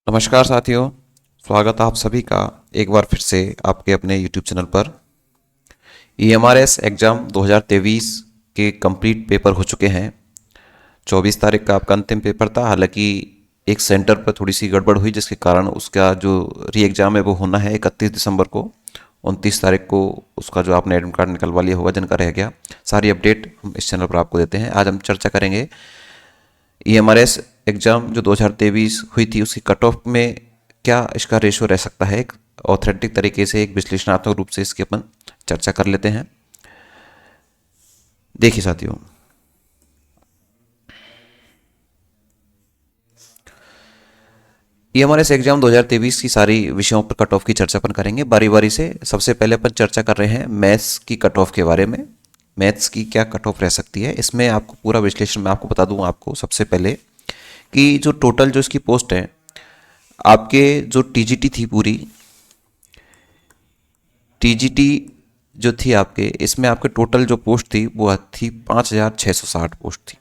नमस्कार साथियों, स्वागत है आप सभी का एक बार फिर से आपके अपने YouTube चैनल पर। EMRS एग्ज़ाम 2023 के कंप्लीट पेपर हो चुके हैं। 24 तारीख का आपका अंतिम पेपर था। हालांकि एक सेंटर पर थोड़ी सी गड़बड़ हुई जिसके कारण उसका जो री एग्ज़ाम है वो होना है 31 दिसंबर को। 29 तारीख को उसका जो आपने एडमिट कार्ड निकलवा लिया होगा जिनका रह गया, सारी अपडेट हम इस चैनल पर आपको देते हैं। आज हम चर्चा करेंगे EMRS एग्ज़ाम जो 2023 हुई थी उसकी कट ऑफ में क्या इसका रेशो रह सकता है। एक ऑथेंटिक तरीके से, एक विश्लेषणात्मक रूप से इसकी अपन चर्चा कर लेते हैं। देखिए साथियों, EMRS एग्जाम 2023 की सारी विषयों पर कट ऑफ की चर्चा अपन करेंगे बारी बारी से। सबसे पहले अपन चर्चा कर रहे हैं मैथ्स की कट ऑफ के बारे में। मैथ्स की क्या कट ऑफ रह सकती है, इसमें आपको पूरा विश्लेषण मैं आपको बता दूं। आपको सबसे पहले कि जो टोटल जो इसकी पोस्ट है, आपके जो टीजीटी थी, पूरी टीजीटी जो थी आपके, इसमें आपके टोटल जो पोस्ट थी वो थी 5,660 पोस्ट थी।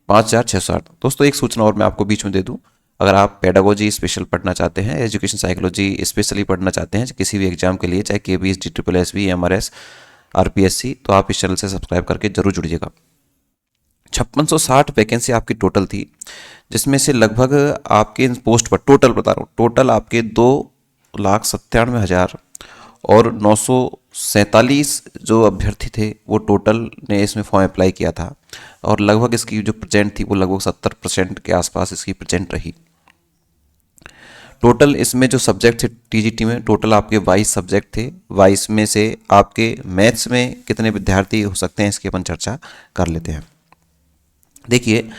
5,660। दोस्तों एक सूचना और मैं आपको बीच में दे दूं, अगर आप पेडागोजी स्पेशल पढ़ना चाहते हैं, एजुकेशन साइकोलॉजी स्पेशली पढ़ना चाहते हैं किसी भी एग्जाम के लिए, चाहे KBS, DSSB, MRS, RPSC, तो आप इस चैनल से सब्सक्राइब करके जरूर जुड़िएगा। 5660 वैकेंसी आपकी टोटल थी, जिसमें से लगभग आपके पोस्ट पर, टोटल बता रहा हूँ, टोटल आपके 2,97,000 और 947 जो अभ्यर्थी थे वो टोटल ने इसमें फॉर्म अप्लाई किया था। और लगभग इसकी जो प्रेजेंट थी वो लगभग 70% के आसपास इसकी प्रेजेंट रही। टोटल इसमें जो सब्जेक्ट थे टीजीटी में, टोटल आपके 22 सब्जेक्ट थे। 22 में से आपके मैथ्स में कितने विद्यार्थी हो सकते हैं इसकी अपन चर्चा कर लेते हैं। देखिए,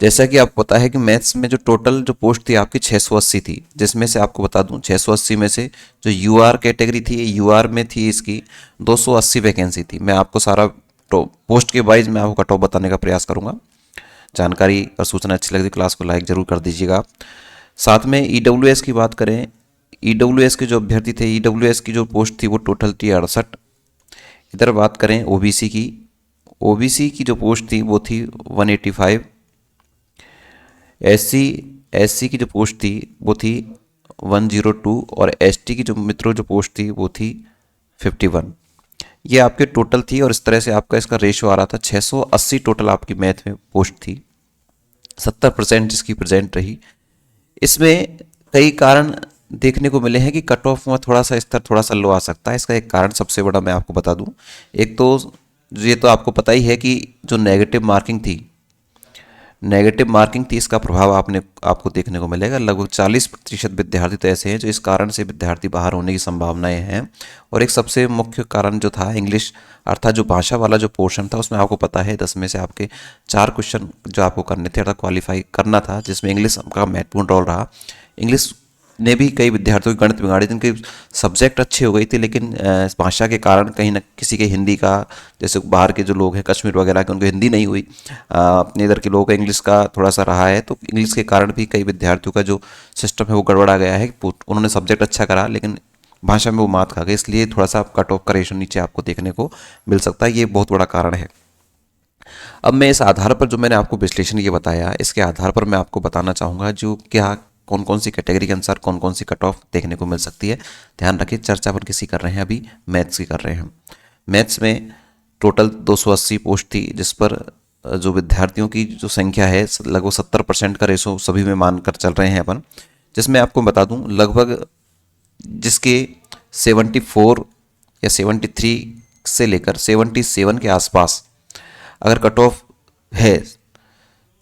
जैसा कि आपको पता है कि मैथ्स में जो टोटल जो पोस्ट थी आपकी 680 थी, जिसमें से आपको बता दूं 680 में से जो यूआर कैटेगरी थी, यूआर में थी इसकी 280 वैकेंसी थी। मैं आपको सारा पोस्ट के वाइज मैं आपको कट ऑफ बताने का प्रयास करूंगा। जानकारी और सूचना अच्छी लगी क्लास को लाइक जरूर कर दीजिएगा आप। साथ में ईडब्ल्यूएस की बात करें, ईडब्ल्यूएस के जो अभ्यर्थी थे, ईडब्ल्यूएस की जो पोस्ट थी वो टोटल थी 68। इधर बात करें ओबीसी की, ओबीसी की जो पोस्ट थी वो थी 185। एससी एससी की जो पोस्ट थी वो थी 102 और एसटी की जो मित्रों जो पोस्ट थी वो थी 51। ये आपके टोटल थी और इस तरह से आपका इसका रेशो आ रहा था 680 टोटल आपकी मैथ में पोस्ट थी। 70% जिसकी प्रेजेंट रही। इसमें कई कारण देखने को मिले हैं कि कट ऑफ में थोड़ा सा स्तर थोड़ा सा लो आ सकता है। इसका एक कारण सबसे बड़ा मैं आपको बता दूं, एक तो ये तो आपको पता ही है कि जो नेगेटिव मार्किंग थी, नेगेटिव मार्किंग थी, इसका प्रभाव आपको देखने को मिलेगा। लगभग 40% विद्यार्थी तो ऐसे हैं जो इस कारण से विद्यार्थी बाहर होने की संभावनाएं हैं। और एक सबसे मुख्य कारण जो था इंग्लिश, अर्थात जो भाषा वाला जो पोर्शन था, उसमें आपको पता है 10 में से आपके 4 क्वेश्चन जो आपको करने थे, अर्थात क्वालिफाई करना था, जिसमें इंग्लिश का महत्वपूर्ण रोल रहा। इंग्लिश ने भी कई विद्यार्थियों की गणित बिगाड़ी, जिनके सब्जेक्ट अच्छे हो गई थी, लेकिन भाषा के कारण कहीं ना किसी के हिंदी का, जैसे बाहर के जो लोग हैं कश्मीर वगैरह के, उनको हिंदी नहीं हुई। अपने इधर के लोगों का इंग्लिश का थोड़ा सा रहा है, तो इंग्लिश के कारण भी कई विद्यार्थियों का जो सिस्टम है वो गड़बड़ा गया है। उन्होंने सब्जेक्ट अच्छा करा लेकिन भाषा में वो मात खा गए, इसलिए थोड़ा सा कट ऑफ का रेशो नीचे आपको देखने को मिल सकता है। ये बहुत बड़ा कारण है। अब मैं इस आधार पर जो मैंने आपको विश्लेषण ये बताया, इसके आधार पर मैं आपको बताना चाहूँगा जो क्या कौन कौन सी कैटेगरी के अनुसार कौन कौन सी कट ऑफ देखने को मिल सकती है। ध्यान रखिए, चर्चा अपन किसी कर रहे हैं, अभी मैथ्स की कर रहे हैं। मैथ्स में टोटल 280 पोस्ट थी, जिस पर जो विद्यार्थियों की जो संख्या है लगभग 70% का रेशो सभी में मानकर चल रहे हैं अपन। जिसमें आपको बता दूं लगभग जिसके 74 या 73 से लेकर 77 के आसपास अगर कट ऑफ है,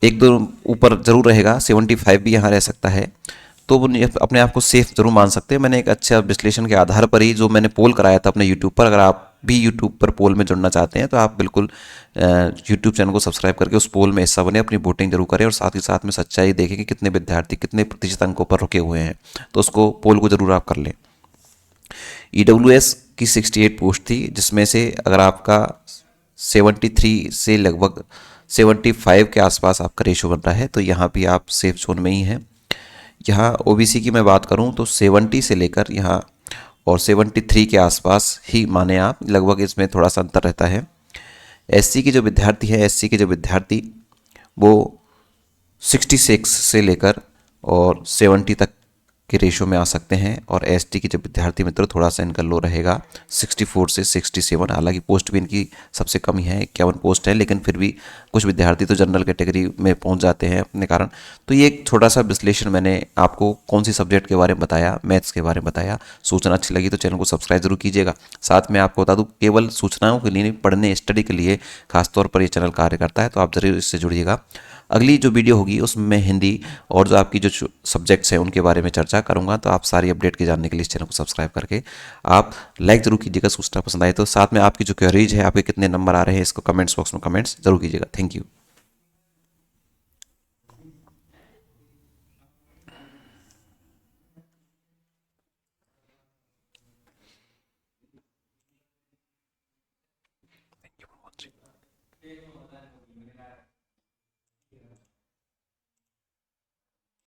एक दो ऊपर जरूर रहेगा, 75 भी यहाँ रह सकता है, तो वो अपने आप को सेफ जरूर मान सकते हैं। मैंने एक अच्छा विश्लेषण के आधार पर ही जो मैंने पोल कराया था अपने यूट्यूब पर, अगर आप भी यूट्यूब पर पोल में जुड़ना चाहते हैं तो आप बिल्कुल यूट्यूब चैनल को सब्सक्राइब करके उस पोल में हिस्सा बने, अपनी वोटिंग जरूर करें और साथ ही साथ में सच्चाई देखें कि कितने विद्यार्थी कितने प्रतिशत अंकों पर रुके हुए हैं। तो उसको पोल को जरूर आप कर लें। EWS की 68 पोस्ट थी, जिसमें से अगर आपका 73 से लगभग 75 के आसपास आपका रेशो बन रहा है, तो यहाँ भी आप सेफ जोन में ही हैं। यहाँ OBC की मैं बात करूँ तो 70 से लेकर यहाँ और 73 के आसपास ही माने आप, लगभग इसमें थोड़ा सा अंतर रहता है। SC की जो विद्यार्थी है, SC के जो विद्यार्थी वो 66 से लेकर और 70 तक के रेशो में आ सकते हैं। और एसटी के जो विद्यार्थी मित्र थोड़ा सा इनका लो रहेगा 64 से 67। हालांकि पोस्ट भी इनकी सबसे कम ही है, 51 पोस्ट है, लेकिन फिर भी कुछ विद्यार्थी तो जनरल कैटेगरी में पहुंच जाते हैं अपने कारण। तो ये एक छोटा सा विश्लेषण मैंने आपको कौन सी सब्जेक्ट के बारे में बताया, मैथ्स के बारे में बताया। सूचना अच्छी लगी तो चैनल को सब्सक्राइब जरूर कीजिएगा। साथ में आपको बता दूं, केवल सूचनाओं के लिए नहीं, पढ़ने स्टडी के लिए खासतौर पर ये चैनल कार्य करता है, तो आप जरूर इससे जुड़िएगा। अगली जो वीडियो होगी उसमें मैं हिंदी और जो आपकी जो सब्जेक्ट्स हैं उनके बारे में चर्चा करूंगा। तो आप सारी अपडेट के जानने के लिए इस चैनल को सब्सक्राइब करके आप लाइक जरूर कीजिएगा सूचना पसंद आए तो। साथ में आपकी जो क्वेरीज है, आपके कितने नंबर आ रहे हैं, इसको कमेंट्स बॉक्स में कमेंट्स जरूर कीजिएगा। Thank you.